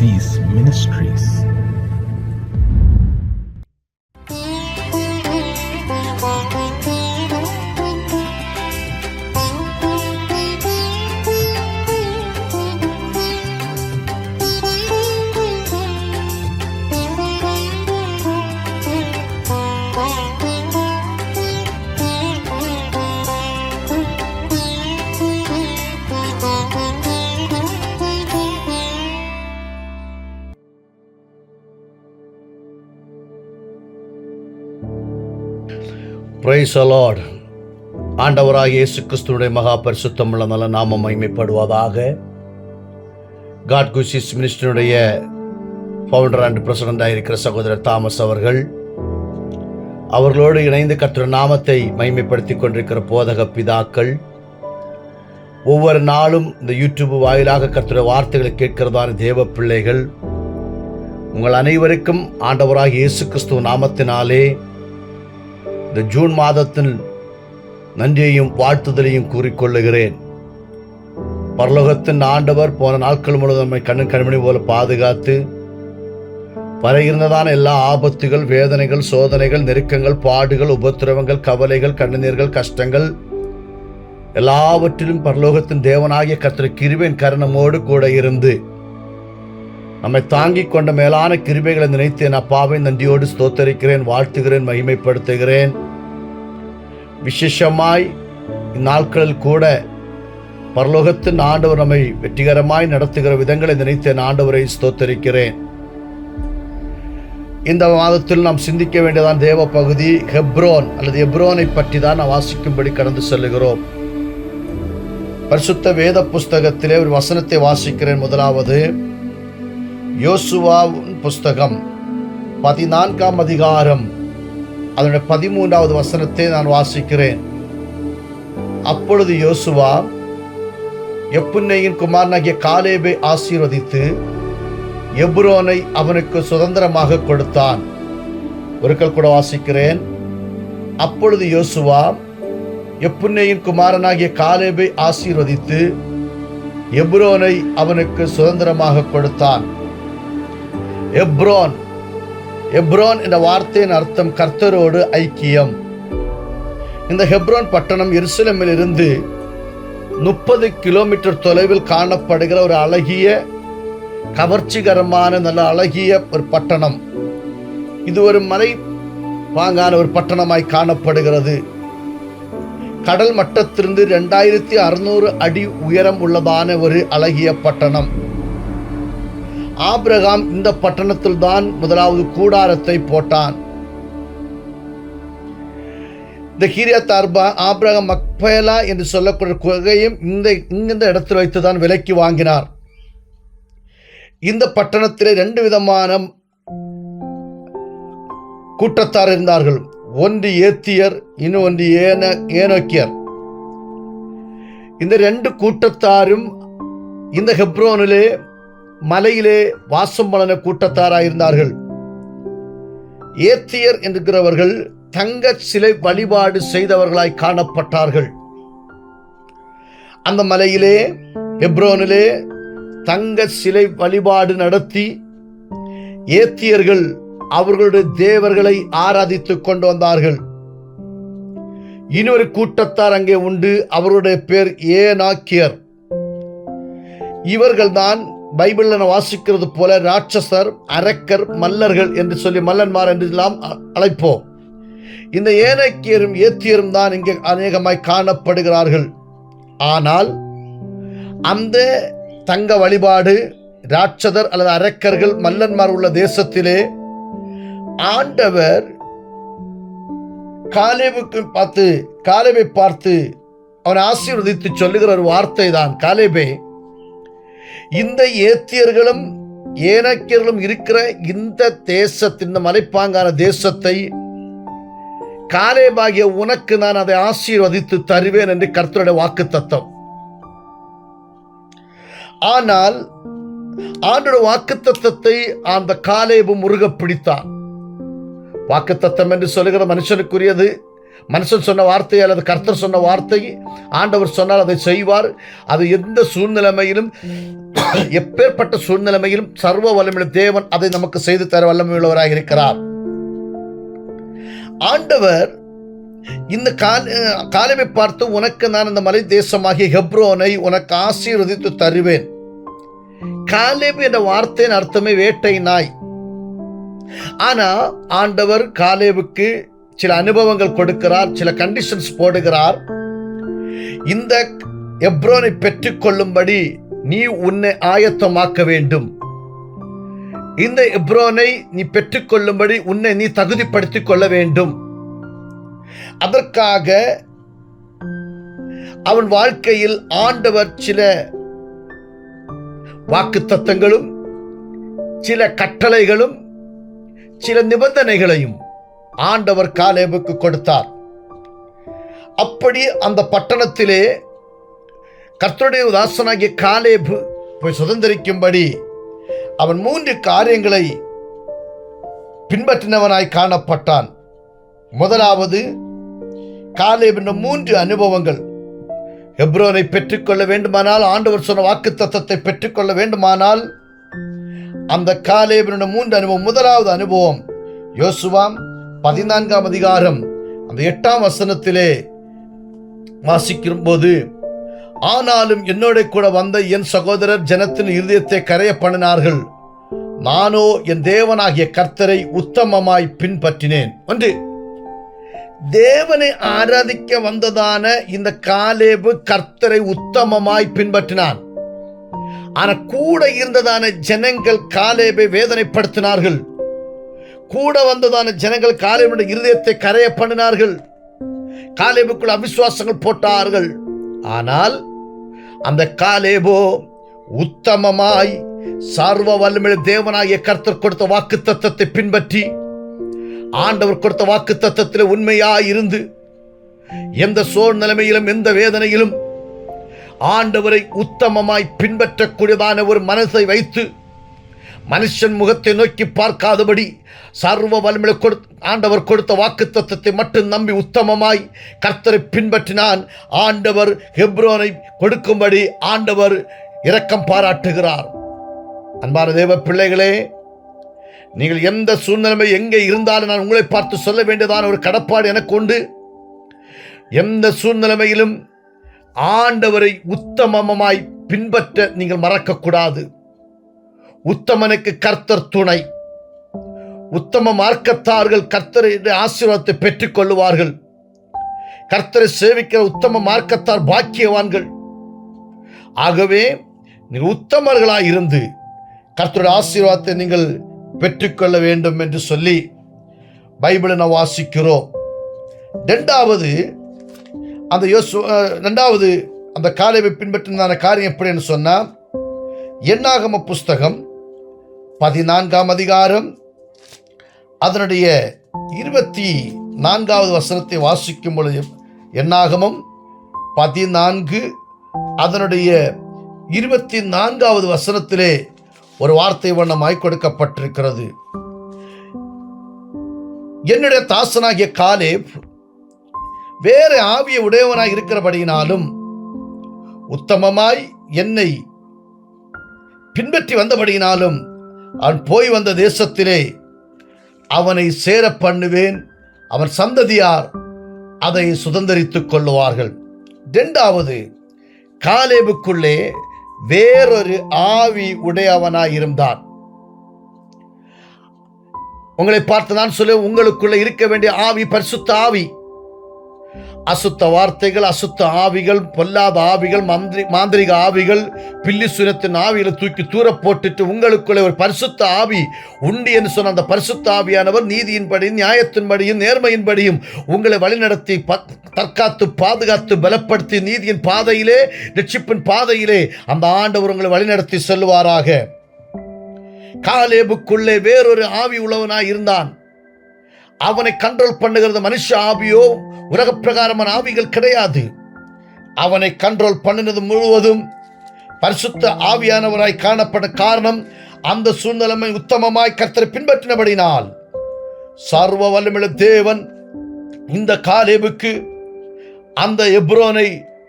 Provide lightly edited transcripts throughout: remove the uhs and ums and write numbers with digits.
Seas Ministries. Praise the Lord. ஆண்டவராகிய இயேசு கிறிஸ்துவினுடைய மகா பரிசுத்தமுள்ள நல்ல நாமம் மகிமைப்படுவதாக. காட் குசிஸ் மினிஸ்ட்ரியுடைய ஃபவுண்டர் அண்ட் பிரசிடண்டாக இருக்கிற சகோதரர் தாமஸ் அவர்களோடு இணைந்து கர்த்தருடைய நாமத்தை மகிமைப்படுத்தி கொண்டிருக்கிற போதக பிதாக்கள், ஒவ்வொரு நாளும் இந்த யூடியூப் வாயிலாக கர்த்தருடைய வார்த்தைகளை கேட்கிறதான தேவ பிள்ளைகள், உங்கள் அனைவருக்கும் ஆண்டவராகிய இயேசு கிறிஸ்துவ நாமத்தினாலே இந்த ஜூன் மாதத்தில் நன்றியையும் வாழ்த்துதலையும் கூறிக்கொள்ளுகிறேன். பரலோகத்தின் ஆண்டவர் போன நாட்கள் முழுவதும் நம்மை கண்மணி போல பாதுகாத்து வர எல்லா ஆபத்துகள், வேதனைகள், சோதனைகள், நெருக்கங்கள், பாடுகள், உபத்திரவங்கள், கவலைகள், கண்ணீர்கள், கஷ்டங்கள் எல்லாவற்றிலும் பரலோகத்தின் தேவனாகிய கர்த்தர் கிருபையின் கருணமோடு கூட இருந்து நம்மை தாங்கிக் கொண்ட மேலான கிருபைகளை நினைத்து என் அப்பாவை நன்றியோடு ஸ்தோத்தரிக்கிறேன், வாழ்த்துகிறேன், மகிமைப்படுத்துகிறேன். விசேஷமாய் இந்நாட்களில் கூட பரலோகத்தின் ஆண்டவர் நம்மை வெற்றிகரமாய் நடத்துகிற விதங்களை நினைத்து என் ஆண்டவரை ஸ்தோத்தரிக்கிறேன். இந்த மாதத்தில் நாம் சிந்திக்க வேண்டியதான் தேவ பகுதி ஹெப்ரோன் அல்லது எப்ரோனை பற்றி தான் நாம் வாசிக்கும்படி கடந்து செல்லுகிறோம். பரிசுத்த வேத புஸ்தகத்திலே ஒரு வசனத்தை வாசிக்கிறேன். முதலாவது யோசுவாவின் புஸ்தகம் 14ஆம் அதிகாரம் அதனுடைய 13வது வசனத்தை நான் வாசிக்கிறேன். அப்பொழுது யோசுவா எப்புன்னேயின் குமாரனாகிய காலேபை ஆசீர்வதித்து எப்ரோனை அவனுக்கு சுதந்திரமாக கொடுத்தான். ஒருக்கள் கூட வாசிக்கிறேன். அப்பொழுது யோசுவா எப்புன்னேயின் குமாரனாகிய காலேபை ஆசீர்வதித்து எப்ரோனை அவனுக்கு சுதந்திரமாக கொடுத்தான். எப்ரோன் என்ற வார்த்தையின் அர்த்தம் கர்த்தரோடு ஐக்கியம். இந்த ஹெப்ரோன் பட்டணம் எருசலேமில் இருந்து 30 கிலோமீட்டர் தொலைவில் காணப்படுகிற ஒரு அழகிய, கவர்ச்சிகரமான, நல்ல அழகிய ஒரு பட்டணம். இது ஒரு மலை பாங்கான ஒரு பட்டணமாய் காணப்படுகிறது. கடல் மட்டத்திலிருந்து 2600 அடி உயரம் உள்ளதான ஒரு அழகிய பட்டணம். ஆபிரகாம் இந்த பட்டணத்தில் தான் முதலாவது கூடாரத்தை போட்டான். இந்த கிரியத் அர்பா ஆபிரகாம் மக்பேலா என்று சொல்லக்கூடிய குகையும் இந்த இடத்தில் வைத்துதான் விலைக்கு வாங்கினார். இந்த பட்டணத்திலே 2 விதமான கூட்டத்தார் இருந்தார்கள். ஒன்று ஏத்தியர், இன்னொன்று ஏனோக்கியர். இந்த 2 கூட்டத்தாரும் இந்த ஹெப்ரோனிலே மலையிலே வாசம் பண்ண கூட்டத்தாராயிருந்தார்கள். ஏத்தியர் என்கிறவர்கள் தங்க சிலை வழிபாடு செய்தவர்களாய் காணப்பட்டார்கள். அந்த மலையிலே ஹெப்ரோனிலே தங்க சிலை வழிபாடு நடத்தி ஏத்தியர்கள் அவர்களுடைய தேவர்களை ஆராதித்துக் கொண்டு வந்தார்கள். இன்னொரு கூட்டத்தார் அங்கே உண்டு. அவருடைய பேர் ஏனாக்கியர். இவர்கள்தான் பைபிளில் வாசிக்கிறது போல ராட்சசர், அரக்கர், மல்லர்கள் என்று சொல்லி மல்லன்மார் என்று எல்லாம் அழைப்போம். இந்த ஏனக்கியரும் ஏத்தியரும் தான் இங்கே அநேகமாய் காணப்படுகிறார்கள். ஆனால் அந்த தங்க வழிபாடு, ராட்சதர் அல்லது அரக்கர்கள், மல்லன்மார் உள்ள தேசத்திலே ஆண்டவர் காலேபை பார்த்து அவனை ஆசீர்வதித்து சொல்லுகிற ஒரு வார்த்தை தான், காலேபே, இந்த ஏத்தியர்களும் ஏனக்கியர்களும் இருக்கிற இந்த தேசத்தின், இந்த மலைப்பாங்கான தேசத்தை காலேபாகிய உனக்கு நான் அதை ஆசீர்வதித்து தருவேன் என்று கர்த்தருடைய வாக்குத்தத்தம். ஆனால் ஆண்டோட வாக்குத்தத்தத்தை அந்த காலேபு முருக பிடித்தான். வாக்குத்தத்தம் என்று சொல்லுகிற மனுஷனுக்குரியது. மனுஷன் சொன்ன வார்த்தை அல்லது கர்த்தர் சொன்ன வார்த்தை, ஆண்டவர் சொன்னால் அதை செய்வார். அது எந்த சூழ்நிலைமையிலும் எப்பேற்பட்ட சூழ்நிலைமையிலும் சர்வ வல்லமையுள்ள தேவன் அதை நமக்கு செய்து தர வல்லமையுள்ளவராக இருக்கிறார். ஆண்டவர் இந்த காலேபை பார்த்து, உனக்கு நான் இந்த மலை தேசமாகிய ஹெப்ரோனை உனக்கு ஆசீர்வதித்து தருவேன். காலேபு என்ற வார்த்தையின் அர்த்தமே வேட்டை நாய். ஆனா ஆண்டவர் காலேபுக்கு சில அனுபவங்கள் கொடுக்கிறார், சில கண்டிஷன்ஸ் போடுகிறார். இந்த ஹெப்ரோனை பெற்றுக்கொள்ளும்படி நீ உன்னை ஆயத்தமாக்க வேண்டும். இந்த ஹெப்ரோனை நீ பெற்றுக்கொள்ளும்படி உன்னை நீ தகுதிப்படுத்திக் கொள்ள வேண்டும். அதற்காக அவன் வாழ்க்கையில் ஆண்டவர் சில வாக்குத்தத்தங்களும் சில கட்டளைகளும் சில நிபந்தனைகளையும் ஆண்டவர் காலேபுக்கு கொடுத்தார். அப்படி அந்த பட்டணத்திலே கர்த்தருடைய தாசனாகிய காலேபு போய் சுதந்திரிக்கும்படி அவன் 3 காரியங்களை பின்பற்றினவனாய் காணப்பட்டான். முதலாவது, காலேபின் 3 அனுபவங்கள். ஹெப்ரோனை பெற்றுக்கொள்ள வேண்டுமானால், ஆண்டவர் சொன்ன வாக்குத்தத்தத்தை பெற்றுக்கொள்ள வேண்டுமானால், அந்த காலேபின் 3 அனுபவம். முதலாவது அனுபவம் யோசுவா 14ஆம் அதிகாரம் அந்த 8ஆம் வசனத்திலே வாசிக்கும் போது, ஆனாலும் என்னோட கூட வந்த என் சகோதரர் ஜனத்தின் இருதயத்தை கரைய பண்ணினார்கள், நானோ என் தேவனாகிய கர்த்தரை உத்தமமாய் பின்பற்றினேன். ஒன்று, தேவனை ஆராதிக்க வந்ததான இந்த காலேபு கர்த்தரை உத்தமமாய் பின்பற்றினான். ஆனா கூட இருந்ததான ஜனங்கள் காலேபை வேதனைப்படுத்தினார்கள். கூட வந்ததான ஜனங்கள் காலேபுடைய இருதயத்தை கரைய பண்ணினார்கள். காலேபுக்குள் அவிசுவாசங்கள் போட்டார்கள். ஆனால் அந்த காலேபோ உத்தமமாய் சர்வ வல்லமையுள்ள தேவனாகிய கர்த்தர் கொடுத்த வாக்குத்தத்தத்தை பின்பற்றி, ஆண்டவர் கொடுத்த வாக்குத்தத்தத்தில் உண்மையாய் இருந்து, எந்த சூழ்நிலைமையிலும் எந்த வேதனையிலும் ஆண்டவரை உத்தமமாய் பின்பற்றக்கூடியதான ஒரு மனசை வைத்து, மனுஷன் முகத்தை நோக்கி பார்க்காதபடி சர்வ வல்லமையுள்ள ஆண்டவர் கொடுத்த வாக்குத்தத்தத்தை மட்டும் நம்பி உத்தமமாய் கர்த்தரை பின்பற்றினான். ஆண்டவர் ஹெப்ரோனை கொடுக்கும்படி ஆண்டவர் இரக்கம் பாராட்டுகிறார். அன்பான தேவ பிள்ளைகளே, நீங்கள் எந்த சூழ்நிலை எங்கே இருந்தாலும் நான் உங்களை பார்த்து சொல்ல வேண்டியதான ஒரு கடப்பாடு எனக்கு உண்டு. எந்த சூழ்நிலையிலும் ஆண்டவரை உத்தமமாய் பின்பற்ற நீங்கள் மறக்கக்கூடாது. உத்தமனுக்கு கர்த்தர் துணை. உத்தம மார்க்கத்தார்கள் கர்த்தருடைய ஆசீர்வாதத்தை பெற்றுக் கொள்ளுவார்கள். கர்த்தரை சேவிக்கிற உத்தம மார்க்கத்தார் பாக்கியவான்கள். ஆகவே நீங்கள் உத்தமர்களாய் இருந்து கர்த்தருடைய ஆசீர்வாதத்தை நீங்கள் பெற்றுக்கொள்ள வேண்டும் என்று சொல்லி பைபிளை நாம் வாசிக்கிறோம். இரண்டாவது அந்த காலேபை பின்பற்றின காரியம் எப்படின்னு சொன்னா, என்னாகம புஸ்தகம் 14ஆம் அதிகாரம் அதனுடைய 24வது வசனத்தை வாசிக்கும் பொழுது, என்னாகமம் 14 அதனுடைய 24வது வசனத்திலே ஒரு வார்த்தை வண்ணமாய் கொடுக்கப்பட்டிருக்கிறது. என்னுடைய தாசனாகிய காலேப் வேற ஆவிய உடையவனாய் இருக்கிறபடியினாலும் உத்தமமாய் என்னை பின்பற்றி வந்தபடியினாலும் அவன் போய் வந்த தேசத்திலே அவனை சேர பண்ணுவேன். அவன் சந்ததியார் அதை சுதந்தரித்துக் கொள்ளுவார்கள். இரண்டாவது, காலேபுக்குள்ளே வேறொரு ஆவி உடையவனாயிருந்தான். உங்களை பார்த்து நான் சொல்ல, உங்களுக்குள்ள இருக்க வேண்டிய ஆவி பரிசுத்த ஆவி. அசுத்த வார்த்தைகள், அசுத்த ஆவிகள், பொல்லாத ஆவிகள், மாந்திரிக ஆவிகள், பில்லி சுரத்தின் ஆவிகளை தூக்கி தூர போட்டுட்டு உங்களுக்குள்ளே ஒரு பரிசுத்த ஆவி உண்டு என்று சொன்ன அந்த பரிசுத்த ஆவியானவர் நீதியின்படியும் நியாயத்தின்படியும் நேர்மையின்படியும் உங்களை வழிநடத்தி தற்காத்து பாதுகாத்து பலப்படுத்தி நீதியின் பாதையிலே, ரட்சிப்பின் பாதையிலே அந்த ஆண்டவர் உங்களை வழிநடத்தி செல்வாராக. காலேபுக்குள்ளே வேறொரு ஆவி உள்ளவனாய் இருந்தான். அவனை கண்ட்ரோல் பண்ணுகிறது மனுஷ ஆவியோ உலக பிரகாரமான ஆவிகள் கிடையாது. அவனை கண்ட்ரோல் பண்ணினது முழுவதும் பரிசுத்த ஆவியானவராய் காணப்பட காரணம் அந்த சூழ்நிலைமை உத்தமமாய் கர்த்தரை பின்பற்றினபடினால் சர்வ வல்லமையுள்ள தேவன் இந்த காலேபுக்கு அந்த எப்ரோனை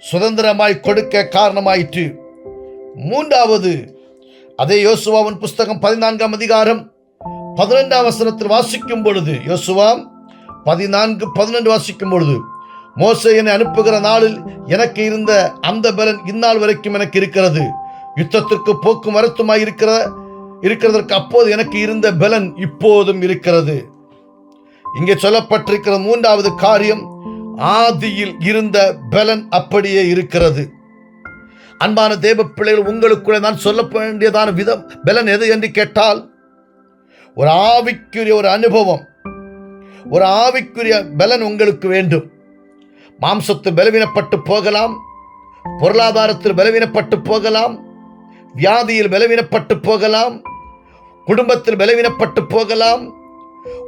சுதந்திரமாய் கொடுக்க காரணமாயிற்று. மூன்றாவது, அதே யோசுவாவின் புஸ்தகம் 14ஆம் அதிகாரம் 11ஆம் வசனத்தில் வாசிக்கும் பொழுது, யோசுவா 14:12 வாசிக்கும் பொழுது, மோசே என்னை அனுப்புகிற நாளில் எனக்கு இருந்த அந்த பலன் இந்நாள் வரைக்கும் எனக்கு இருக்கிறது. யுத்தத்திற்கு போக்கும் வரத்துமாய் இருக்கிறதற்கு அப்போது எனக்கு இருந்த பலன் இப்போதும் இருக்கிறது. இங்கே சொல்லப்பட்டிருக்கிற 3வது காரியம், ஆதியில் இருந்த பலன் அப்படியே இருக்கிறது. அன்பான தேவ பிள்ளைகள், உங்களுக்குள்ளே நான் சொல்ல வேண்டியதான பலன் எது என்று கேட்டால், ஒரு ஆவிக்குரிய ஒரு அனுபவம், ஒரு ஆவிக்குரிய பலன் உங்களுக்கு வேண்டும். மாம்சத்தில் பலவீனப்பட்டு போகலாம், பொருளாதாரத்தில் பலவீனப்பட்டு போகலாம், வியாதியில் பலவீனப்பட்டு போகலாம், குடும்பத்தில் பலவீனப்பட்டு போகலாம்,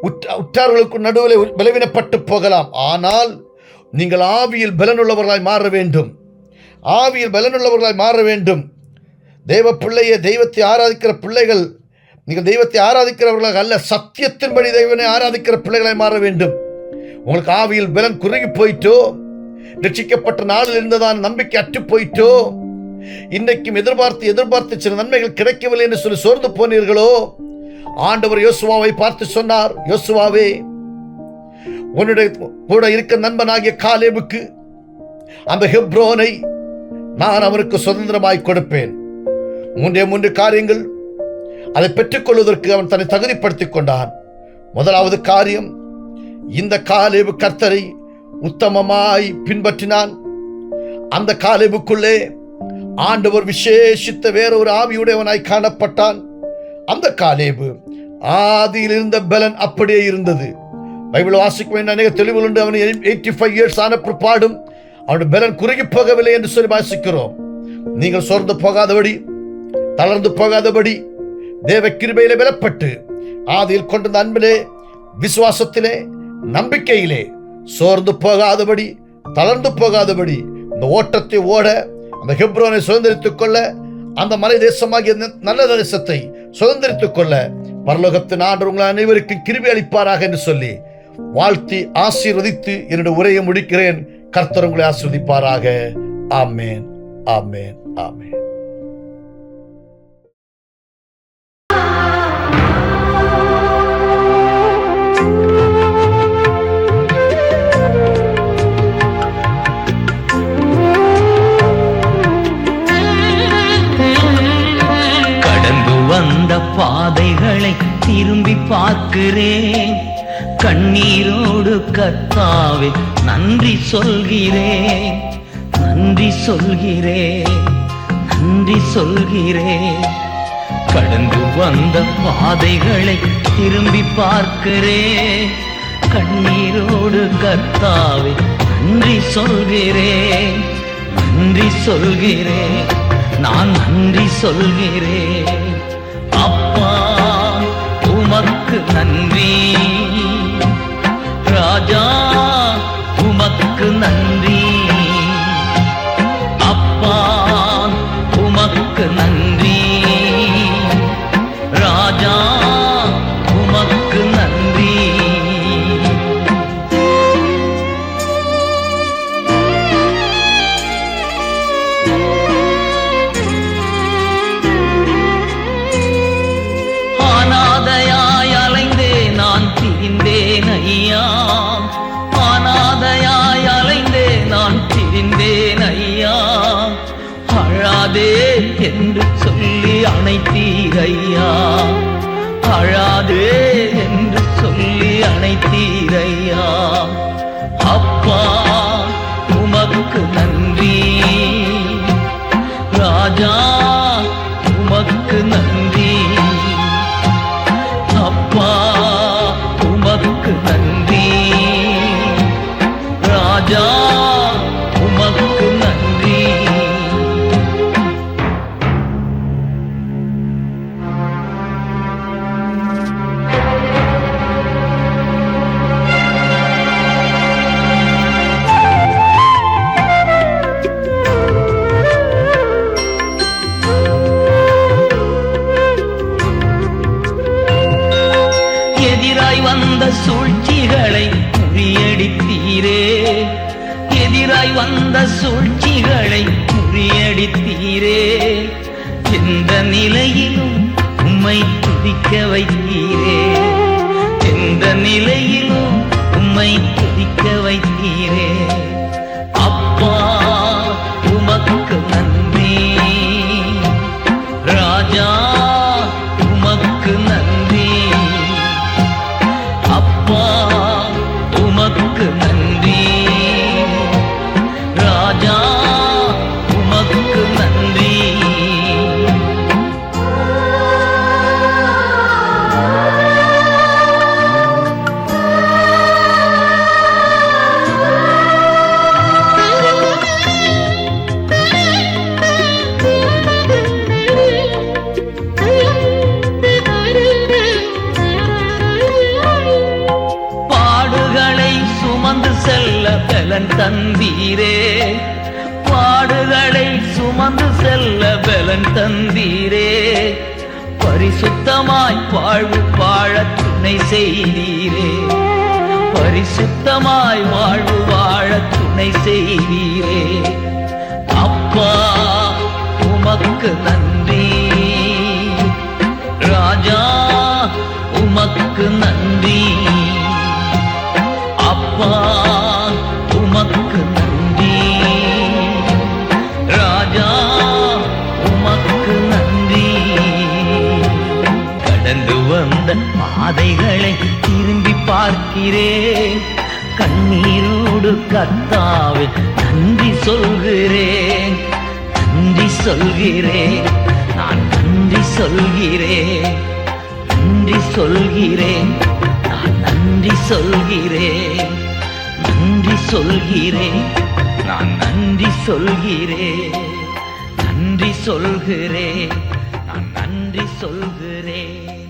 உற்றார்களுக்கு நடுவில் பலவீனப்பட்டு போகலாம். ஆனால் நீங்கள் ஆவியில் பலனுள்ளவர்களாய் மாற வேண்டும். ஆவியில் பலனுள்ளவர்களாய் மாற வேண்டும். தெய்வ பிள்ளையே, தெய்வத்தை ஆராதிக்கிற பிள்ளைகள், நீங்கள் தெய்வத்தை ஆராதிக்கிறவர்களாக அல்ல, சத்தியத்தின்படி தெய்வனை ஆராதிக்கிற பிள்ளைகளாய் மாற வேண்டும். உங்களுக்கு ஆவியில் பலன் குறுகி போயிட்டோ, ரட்சிக்கப்பட்ட நாளில் இருந்ததான நம்பிக்கை அற்று போயிட்டோ, இன்றைக்கும் எதிர்பார்த்து சில நன்மைகள் கிடைக்கவில்லை என்று சொல்லி சோர்ந்து போனீர்களோ, ஆண்டவர் யோசுவாவை பார்த்து சொன்னார், யோசுவாவே, உன்னுடைய கூட இருக்க நண்பனாகிய காலேபுக்கு அந்த ஹெப்ரோனை நான் அவனுக்கு சுதந்திரமாய் கொடுப்பேன். 3 காரியங்கள் அதை பெற்றுக்கொள்வதற்கு அவன் தன்னை தகுதிப்படுத்திக் கொண்டான். முதலாவது காரியம், இந்த காலேபு கர்த்தரை உத்தமமாய் பின்பற்றினான். அந்த காலேபுக்குள்ளே ஆண்டவர் விசேஷித்த வேறொரு ஆவியுடையவனாய் காணப்பட்டான். அந்த காலேபு ஆதியில் இருந்த பலன் அப்படியே இருந்தது. பைபிள் வாசிக்கும் அநேக தெளிவுகள் உண்டு. அவன் 85 இயர்ஸ் ஆன பிற்பாடும் அவனுடைய பலன் குறுகி போகவில்லை என்று சொல்லி வாசிக்கிறோம். நீங்கள் சோர்ந்து போகாதபடி, தளர்ந்து போகாதபடி, தேவ கிருபையிலே பலப்பட்டு ஆதியில் கொண்ட அன்பிலே, விசுவாசத்திலே, நம்பிக்கையிலே சோர்ந்து போகாதபடி, தளர்ந்து போகாதபடி இந்த ஓட்டத்தை ஓட, அந்த ஹெப்ரோனை சுதந்திரித்துக் கொள்ள, அந்த மலை தேசமாகிய நல்ல தேசத்தை சுதந்திரித்துக் கொள்ள பரலோகத்தின் ஆண்டவர் உங்கள் அனைவருக்கும் கிருபை அளிப்பாராக என்று சொல்லி வாழ்த்தி ஆசீர்வதித்து என்னுடைய உரையை முடிக்கிறேன். கர்த்தர் உங்களை ஆசீர்வதிப்பாராக. ஆமென், ஆமென், ஆமென். பாதைகளை திரும்பி பார்க்கிறேன், கண்ணீரோடு கர்த்தாவே நன்றி சொல்கிறேன், நன்றி சொல்கிறேன், நன்றி சொல்கிறேன். கடந்து வந்த பாதைகளை திரும்பி பார்க்கிறேன், கண்ணீரோடு கர்த்தாவே நன்றி சொல்கிறேன், நன்றி சொல்கிறேன், நான் நன்றி சொல்கிறேன். அப்பா உமக்கு நன்றி, ராஜா உமக்கு நன்றி, அப்பா உமக்கு நன்றி, ராஜா உமக்கு நன்றி. அனாதையாய் அலைந்தே நான் திரிந்தேன் ஐயா, அழாதே என்று சொல்லி அணைத்தீர் ஐயா, அழாதே என்று சொல்லி அணைத்தீர் ஐயா. அப்பா உமக்கு நன்றி, ராஜா உமக்கு நன்றி, அப்பா உமக்கு நன்றி, ராஜா உமக்கு நன்றி. எதிராய் வந்த சூழ்ச்சிகளை முறியடித்தீரே, எதிராய் வந்த சூழ்ச்சிகளை முறியடித்தீரே, எந்த நிலையிலும் உம்மை துதிக்க வைத்தீரே. எந்த நிலையிலும் உம்மை துதிக்க வைத்தீரே. அப்பா உமக்கு நன்றி. ராஜா உமக்கு நன்றி. அப்பா உமக்கு நன்றி. ராஜா உமக்கு நன்றி. பாடுகளை சுமந்து செல்ல பலன் தந்தீரே. பாடுகளை சுமந்து செல்ல பலன் தந்தீரே. பரிசுத்தமாய் வாழ்வு வாழ துணை செய்தீரே. பரிசுத்தமாய் வாழ்வு வாழ துணை செய்தீரே. அப்பா உமக்கு நன்றி. ராஜா உமக்கு நன்றி. அப்பா உமக்கு நன்றி. ராஜா உமக்கு நன்றி. கடந்து வந்த பாதைகளை திரும்பி பார்க்கிறேன். கண்ணீரோடு கர்த்தாவே நன்றி சொல்கிறேன். நன்றி சொல்கிறேன். நான் நன்றி சொல்கிறேன். நன்றி சொல்கிறேன். நான் நன்றி சொல்கிறேன். நன்றி சொல்கிறேன். நான் நன்றி சொல்கிறேன். நன்றி சொல்கிறேன். நான் நன்றி சொல்கிறேன்.